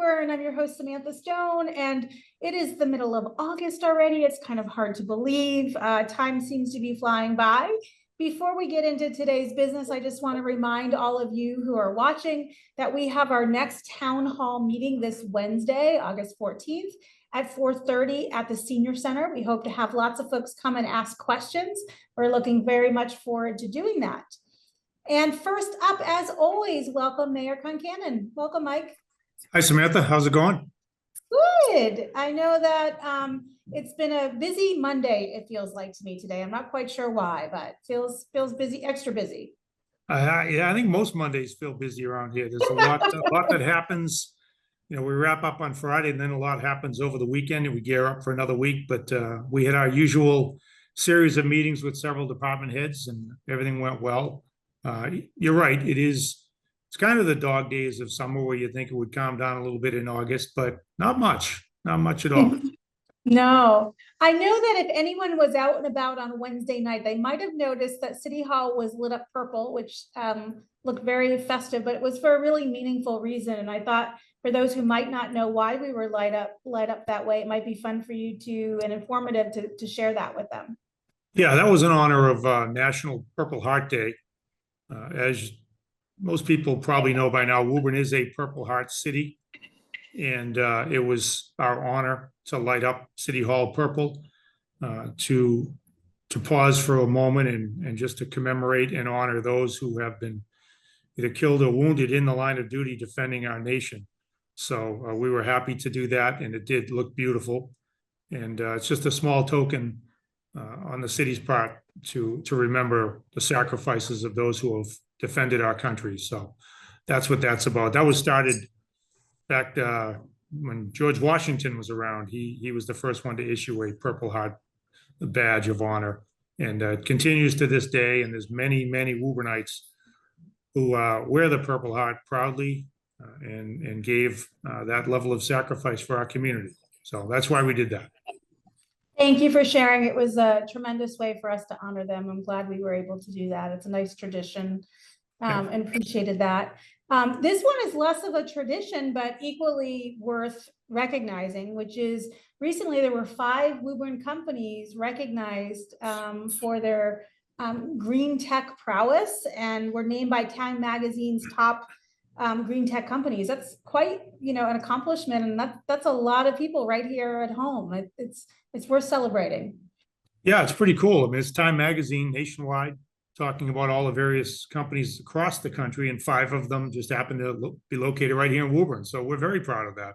Woburn. I'm your host, Samantha Stone, and it is the middle of August already. It's kind of hard to believe. Time seems to be flying by. Before we get into today's business, I just want to remind all of you who are watching that we have our next town hall meeting this Wednesday, August 14th at 4:30 at the Senior Center. We hope to have lots of folks come and ask questions. We're looking very much forward to doing that. And first up, as always, welcome Mayor Concannon. Welcome, Mike. Hi, Samantha. How's it going? Good. I know that it's been a busy Monday, it feels like to me today. I'm not quite sure why, but feels busy, extra busy. Yeah, I think most Mondays feel busy around here. There's a lot that happens. You know, we wrap up on Friday and then a lot happens over the weekend and we gear up for another week. But we had our usual series of meetings with several department heads and everything went well. You're right. It's kind of the dog days of summer where you think it would calm down a little bit in August, but not much at all. No, I know that if anyone was out and about on Wednesday night, they might have noticed that City Hall was lit up purple, which looked very festive, but it was for a really meaningful reason. And I thought for those who might not know why we were light up that way, it might be fun for you and informative to share that with them. Yeah, that was in honor of National Purple Heart Day. As most people probably know by now, Woburn is a Purple Heart city, and it was our honor to light up City Hall purple, to pause for a moment and just to commemorate and honor those who have been either killed or wounded in the line of duty defending our nation. So we were happy to do that, and it did look beautiful. And it's just a small token on the city's part to remember the sacrifices of those who have defended our country. So that's what that's about. That was started back when George Washington was around. He was the first one to issue a Purple Heart badge of honor, and it continues to this day. And there's many Woburnites who wear the Purple Heart proudly and gave that level of sacrifice for our community. So that's why we did that. Thank you for sharing. It was a tremendous way for us to honor them. I'm glad we were able to do that. It's a nice tradition, and appreciated that. This one is less of a tradition, but equally worth recognizing, which is recently there were 5 Woburn companies recognized for their green tech prowess and were named by Time Magazine's top green tech companies. That's quite, an accomplishment, and that's a lot of people right here at home. It's worth celebrating. Yeah, it's pretty cool. I mean, it's Time Magazine nationwide talking about all the various companies across the country, and 5 of them just happen to be located right here in Woburn. So we're very proud of that.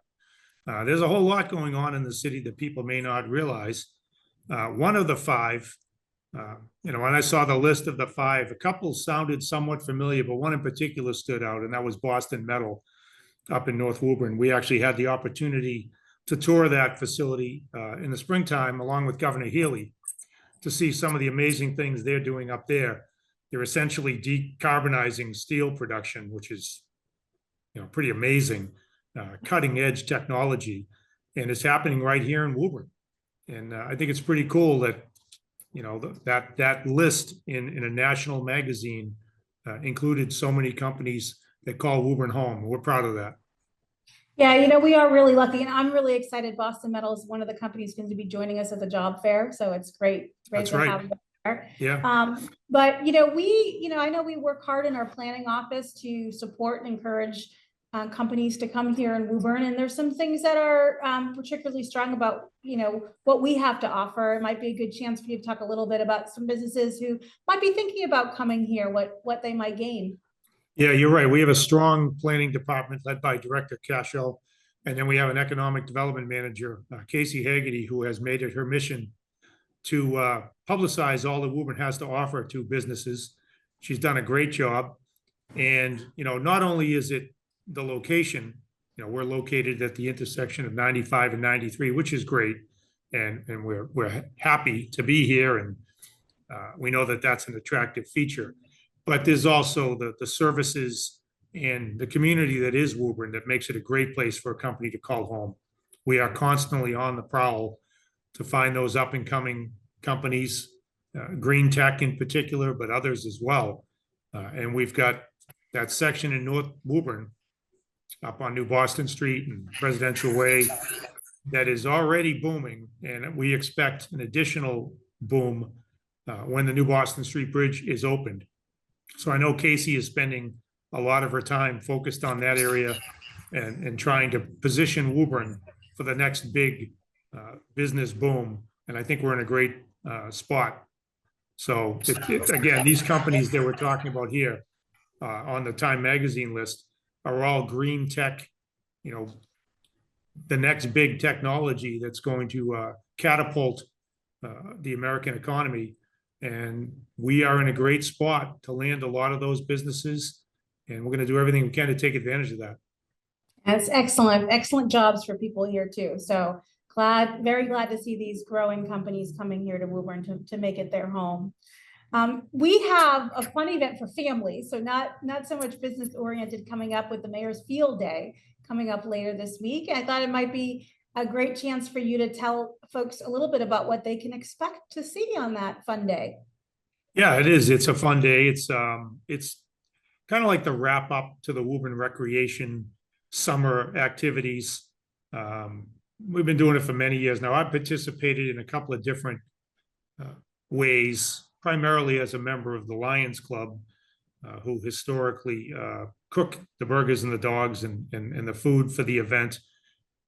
There's a whole lot going on in the city that people may not realize. One of the 5, when I saw the list of the 5, a couple sounded somewhat familiar, but one in particular stood out, and that was Boston Metal up in North Woburn. We actually had the opportunity to tour that facility in the springtime along with Governor Healy to see some of the amazing things they're doing up there. They're essentially decarbonizing steel production, which is pretty amazing, cutting edge technology, and it's happening right here in Woburn. And I think it's pretty cool that that list in a national magazine included so many companies that call Woburn home. We're proud of that. Yeah, we are really lucky, and I'm really excited. Boston Metal is one of the companies going to be joining us at the job fair, so it's great That's to right. have them there. Yeah. But I know we work hard in our planning office to support and encourage companies to come here in Woburn, and there's some things that are particularly strong about what we have to offer. It might be a good chance for you to talk a little bit about some businesses who might be thinking about coming here, what they might gain. Yeah, you're right. We have a strong planning department led by Director Cashel, and then we have an economic development manager, Casey Haggerty, who has made it her mission to publicize all that Woburn has to offer to businesses. She's done a great job, and not only is it the location, we're located at the intersection of 95 and 93, which is great, and we're happy to be here, and we know that that's an attractive feature. But there's also the services and the community that is Woburn that makes it a great place for a company to call home. We are constantly on the prowl to find those up and coming companies, green tech in particular, but others as well. And we've got that section in North Woburn up on New Boston Street and Presidential Way that is already booming, and we expect an additional boom when the New Boston Street Bridge is opened. So I know Casey is spending a lot of her time focused on that area and trying to position Woburn for the next big business boom. And I think we're in a great spot. So again, these companies that we're talking about here on the Time Magazine list are all green tech, you know, the next big technology that's going to catapult the American economy. And we are in a great spot to land a lot of those businesses. And we're going to do everything we can to take advantage of that. That's excellent. Excellent jobs for people here too. So very glad to see these growing companies coming here to Woburn to make it their home. We have a fun event for families, so not so much business oriented, coming up with the Mayor's Field Day coming up later this week. I thought it might be a great chance for you to tell folks a little bit about what they can expect to see on that fun day. Yeah, it is. It's a fun day. It's kind of like the wrap up to the Woburn Recreation summer activities. We've been doing it for many years now. I've participated in a couple of different ways, primarily as a member of the Lions Club, who historically cook the burgers and the dogs and the food for the event.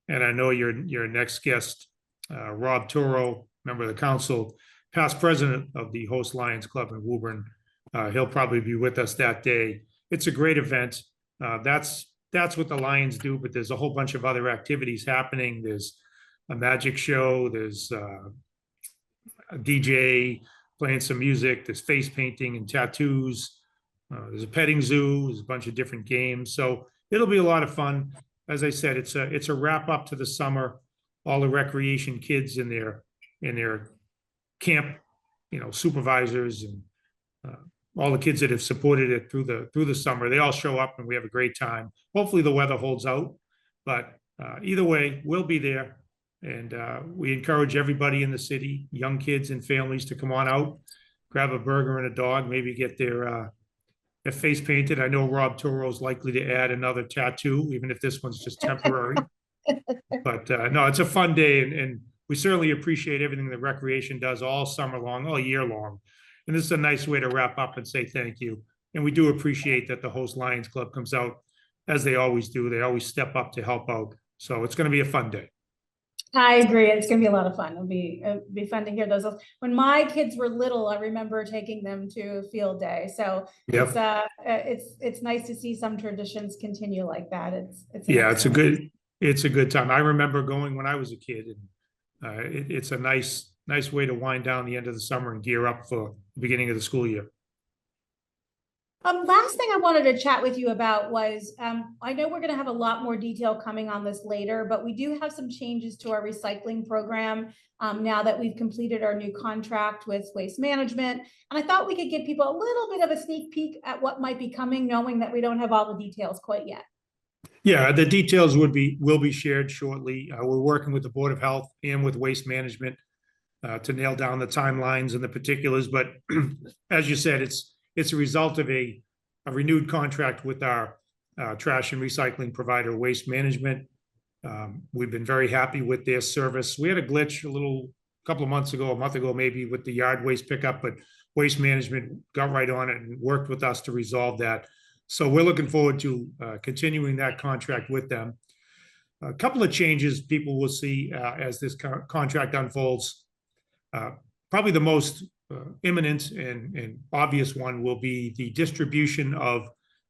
And I know your next guest, Rob Toro, member of the council, past president of the Host Lions Club in Woburn. He'll probably be with us that day. It's a great event. That's what the Lions do, but there's a whole bunch of other activities happening. There's a magic show. There's a DJ playing some music. There's face painting and tattoos. There's a petting zoo. There's a bunch of different games. So it'll be a lot of fun. As I said, it's a wrap up to the summer. All the recreation kids and their camp, supervisors and all the kids that have supported it through the summer, they all show up and we have a great time. Hopefully the weather holds out, but either way, we'll be there. And we encourage everybody in the city, young kids and families, to come on out, grab a burger and a dog, maybe get their face painted. I know Rob Toro is likely to add another tattoo, even if this one's just temporary. But no, it's a fun day, and we certainly appreciate everything that Recreation does all summer long, all year long. And this is a nice way to wrap up and say thank you. And we do appreciate that the Host Lions Club comes out, as they always do. They always step up to help out. So it's going to be a fun day. I agree. It's going to be a lot of fun. It'll be fun to hear those. When my kids were little, I remember taking them to field day. So yep. It's nice to see some traditions continue like that. It's a good time. I remember going when I was a kid, and it's a nice way to wind down the end of the summer and gear up for the beginning of the school year. Last thing I wanted to chat with you about was, I know we're going to have a lot more detail coming on this later, but we do have some changes to our recycling program now that we've completed our new contract with Waste Management. And I thought we could give people a little bit of a sneak peek at what might be coming, knowing that we don't have all the details quite yet. Yeah, the details will be shared shortly. We're working with the Board of Health and with Waste Management to nail down the timelines and the particulars. But as you said, it's a result of a renewed contract with our trash and recycling provider, Waste Management. We've been very happy with their service. We had a glitch a couple of months ago, a month ago maybe, with the yard waste pickup, but Waste Management got right on it and worked with us to resolve that. So we're looking forward to continuing that contract with them. A couple of changes people will see as this contract unfolds. Probably the most imminent and obvious one will be the distribution of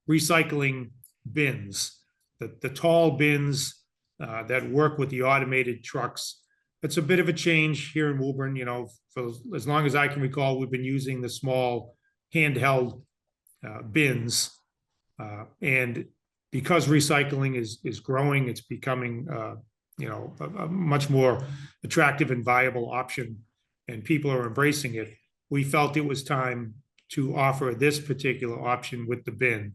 recycling bins, the tall bins that work with the automated trucks. It's a bit of a change here in Woburn. For as long as I can recall, we've been using the small handheld bins, and because recycling is growing, it's becoming a much more attractive and viable option, and people are embracing it. We felt it was time to offer this particular option with the bin.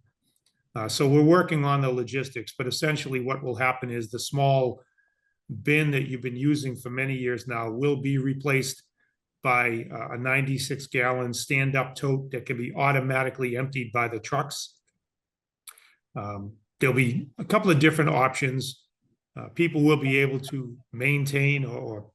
So we're working on the logistics, but essentially what will happen is the small bin that you've been using for many years now will be replaced by a 96-gallon stand-up tote that can be automatically emptied by the trucks. There'll be a couple of different options. People will be able to maintain or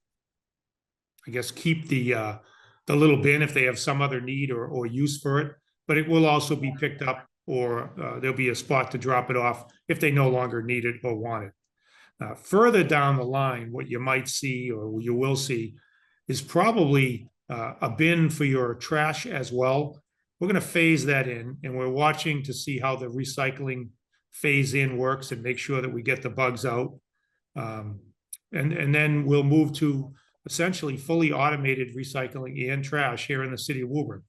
I guess keep the little bin if they have some other need or use for it, but it will also be picked up or there'll be a spot to drop it off if they no longer need it or want it. Further down the line, what you might see or you will see is probably a bin for your trash as well. We're going to phase that in, and we're watching to see how the recycling phase in works and make sure that we get the bugs out. And then we'll move to essentially fully automated recycling and trash here in the city of Woburn.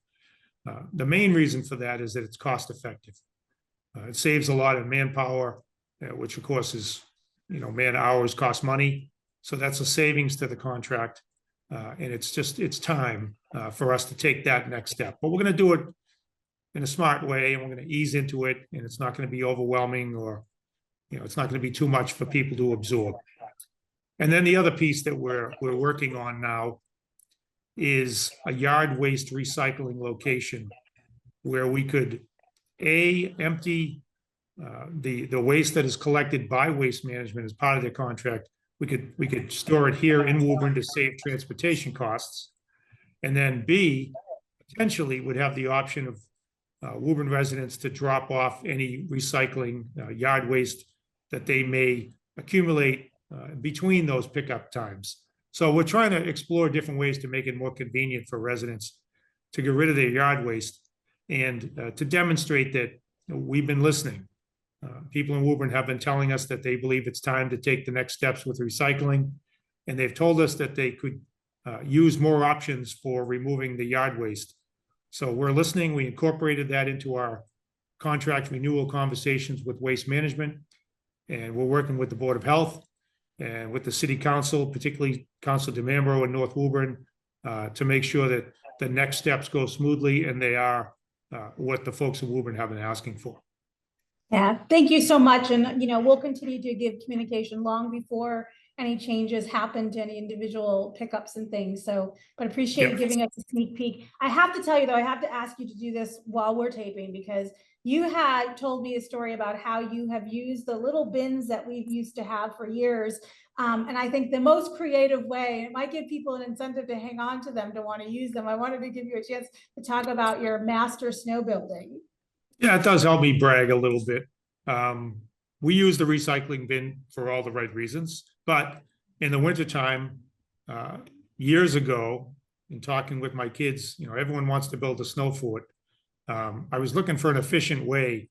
The main reason for that is that it's cost effective. It saves a lot of manpower, which of course is, man hours cost money. So that's a savings to the contract. And it's time for us to take that next step. But we're going to do it in a smart way, and we're going to ease into it, and it's not going to be overwhelming or, it's not going to be too much for people to absorb. And then the other piece that we're working on now is a yard waste recycling location where we could empty the waste that is collected by Waste Management as part of their contract. We could store it here in Woburn to save transportation costs, and then B, potentially would have the option of Woburn residents to drop off any recycling yard waste that they may accumulate between those pickup times. So we're trying to explore different ways to make it more convenient for residents to get rid of their yard waste and to demonstrate that we've been listening. People in Woburn have been telling us that they believe it's time to take the next steps with recycling, and they've told us that they could use more options for removing the yard waste. So we're listening. We incorporated that into our contract renewal conversations with Waste Management, and we're working with the Board of Health and with the City Council, particularly Councilor DeMambro in North Woburn, to make sure that the next steps go smoothly and they are what the folks in Woburn have been asking for. Yeah, thank you so much. And, we'll continue to give communication long before any changes happen to any individual pickups and things. So, but appreciate you giving us a sneak peek. I have to tell you though, I have to ask you to do this while we're taping, because you had told me a story about how you have used the little bins that we've used to have for years. And I think the most creative way, and it might give people an incentive to hang on to them, to want to use them. I wanted to give you a chance to talk about your master snow building. Yeah, it does help me brag a little bit. We use the recycling bin for all the right reasons, but in the wintertime, years ago, in talking with my kids, everyone wants to build a snow fort. I was looking for an efficient way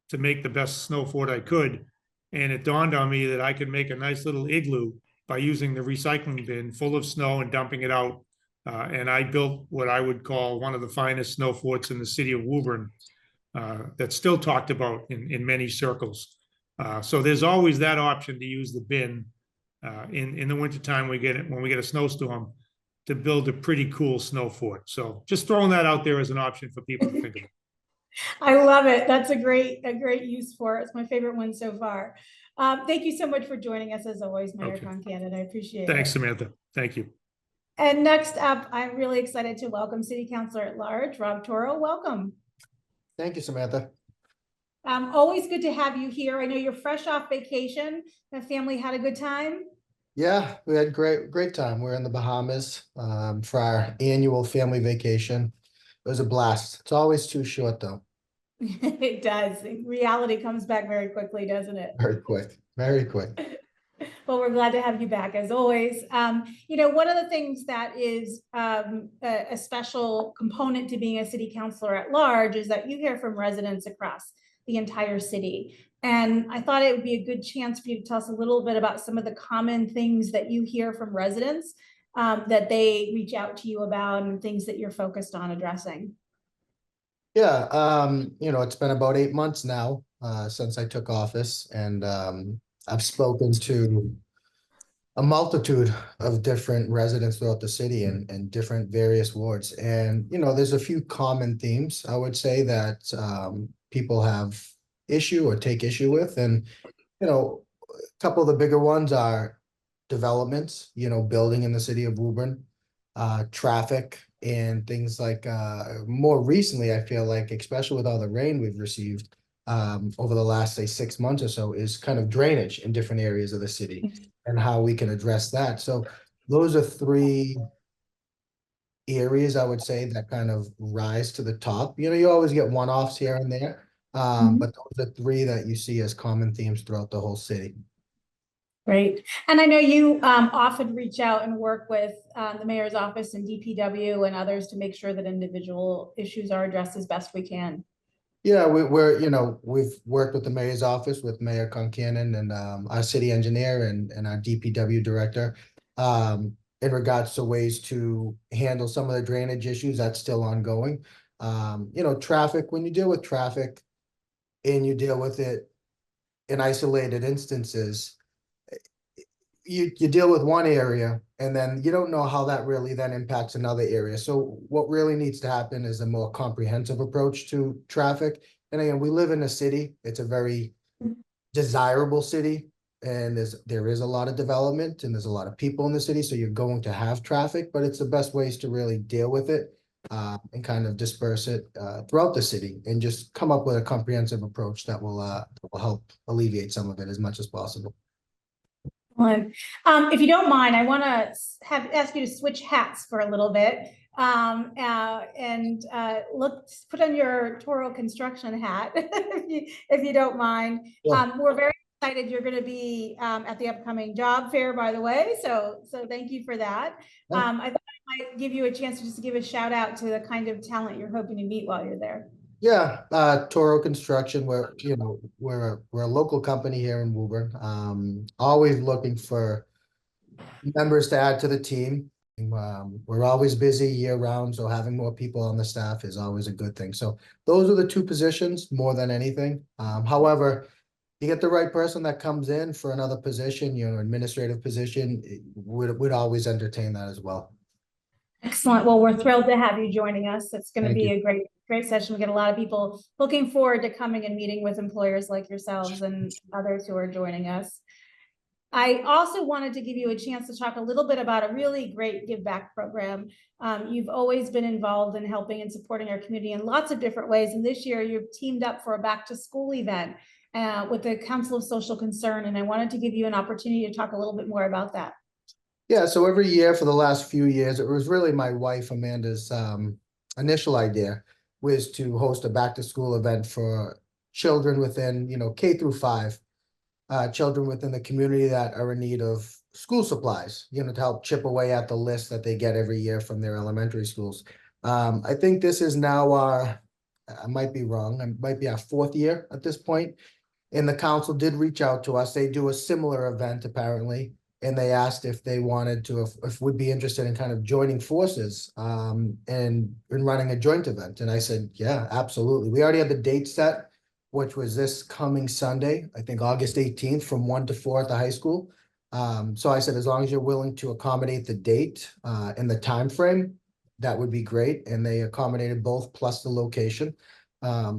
to make the best snow fort I could, and it dawned on me that I could make a nice little igloo by using the recycling bin full of snow and dumping it out. And I built what I would call one of the finest snow forts in the city of Woburn. That's still talked about in many circles. So there's always that option to use the bin in the wintertime when we get a snowstorm, to build a pretty cool snow fort. So just throwing that out there as an option for people to think about. I love it. That's a great use for it. It's my favorite one so far. Thank you so much for joining us as always, Mayor Concannon. I appreciate it. Thanks, Samantha. Thank you. And next up, I'm really excited to welcome City Councilor-at-Large, Rob Toro. Welcome. Thank you, Samantha. Always good to have you here. I know you're fresh off vacation. The family had a good time. Yeah, we had great time. We're in the Bahamas for our annual family vacation. It was a blast. It's always too short though. It does. Reality comes back very quickly, doesn't it? Very quick, very quick. Well, we're glad to have you back as always. One of the things that is a special component to being a city councilor at large is that you hear from residents across the entire city. And I thought it would be a good chance for you to tell us a little bit about some of the common things that you hear from residents that they reach out to you about, and things that you're focused on addressing. Yeah, it's been about 8 months now since I took office, and I've spoken to a multitude of different residents throughout the city and different various wards. And, there's a few common themes, I would say, that people have issue or take issue with. And, a couple of the bigger ones are developments, building in the city of Woburn, traffic, and things like more recently, I feel like, especially with all the rain we've received, over the last, say, 6 months or so is kind of drainage in different areas of the city and how we can address that. So those are three areas I would say that kind of rise to the top. You always get one-offs here and there, but those are three that you see as common themes throughout the whole city. Great. And I know you often reach out and work with the mayor's office and DPW and others to make sure that individual issues are addressed as best we can. Yeah, we've worked with the mayor's office with Mayor Concannon and our city engineer and our DPW director in regards to ways to handle some of the drainage issues that's still ongoing. Traffic, when you deal with traffic and you deal with it in isolated instances, you deal with one area and then you don't know how that really then impacts another area. So what really needs to happen is a more comprehensive approach to traffic. And again, we live in a city. It's a very desirable city, and there is a lot of development and there's a lot of people in the city. So you're going to have traffic, but it's the best ways to really deal with it and kind of disperse it throughout the city and just come up with a comprehensive approach that will help alleviate some of it as much as possible. If you don't mind, I want to ask you to switch hats for a little bit and put on your Toro construction hat if you don't mind. Yeah. We're very excited you're going to be at the upcoming job fair, by the way. So thank you for that. Yeah. I thought I might give you a chance to give a shout out to the kind of talent you're hoping to meet while you're there. Yeah, Toro Construction, we're a local company here in Woburn. Always looking for members to add to the team. We're always busy year round, so having more people on the staff is always a good thing. So those are the two positions more than anything. However, you get the right person that comes in for another position, administrative position, we'd always entertain that as well. Excellent. Well, we're thrilled to have you joining us. It's going to Thank be you. a great session. We get a lot of people looking forward to coming and meeting with employers like yourselves and others who are joining us. I also wanted to give you a chance to talk a little bit about a really great give back program. You've always been involved in helping and supporting our community in lots of different ways. And this year you've teamed up for a back to school event with the Council of Social Concern. And I wanted to give you an opportunity to talk a little bit more about that. Yeah, so every year for the last few years, it was really my wife Amanda's initial idea was to host a back to school event for children within, K through 5, children within the community that are in need of school supplies, to help chip away at the list that they get every year from their elementary schools. I think this is now I might be wrong, it might be our 4th year at this point. And the council did reach out to us. They do a similar event apparently. And they asked if they wanted to, if we'd be interested in kind of joining forces and running a joint event. And I said, yeah, absolutely. We already had the date set, which was this coming Sunday, I think August 18th from 1 to 4 at the high school. So I said, as long as you're willing to accommodate the date and the time frame, that would be great. And they accommodated both plus the location.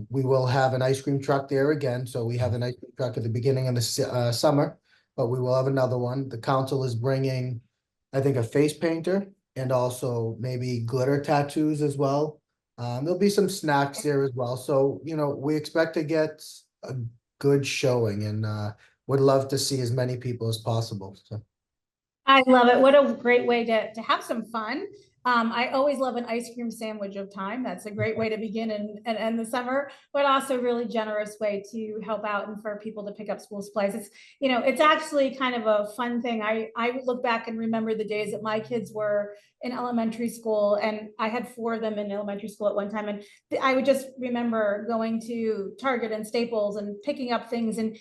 We will have an ice cream truck there again. So we have an ice cream truck at the beginning of the summer. But we will have another one. The council is bringing, I think, a face painter and also maybe glitter tattoos as well. There'll be some snacks there as well. So, we expect to get a good showing and would love to see as many people as possible. So. I love it. What a great way to have some fun. I always love an ice cream sandwich of time. That's a great way to begin and end the summer, but also really generous way to help out and for people to pick up school supplies. It's actually kind of a fun thing. I look back and remember the days that my kids were in elementary school, and I had 4 of them in elementary school at one time. And I would just remember going to Target and Staples and picking up things. And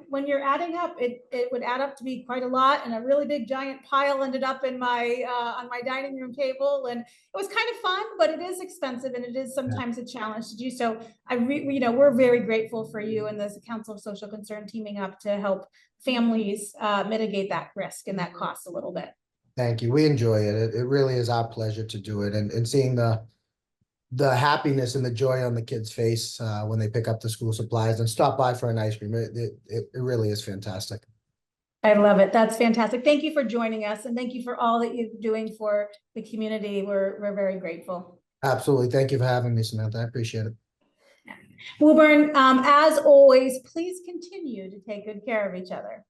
when you're adding up, it would add up to be quite a lot, and a really big giant pile ended up in my on my dining room table, and it was kind of fun, but it is expensive and it is sometimes a challenge to do. So we're very grateful for you and the Council of Social Concern teaming up to help families mitigate that risk and that cost a little bit. Thank you. We enjoy it. It really is our pleasure to do it, and seeing the happiness and the joy on the kids' face when they pick up the school supplies and stop by for an ice cream. It really is fantastic. I love it. That's fantastic. Thank you for joining us, and thank you for all that you're doing for the community. We're very grateful. Absolutely. Thank you for having me, Samantha. I appreciate it. Woburn, as always, please continue to take good care of each other.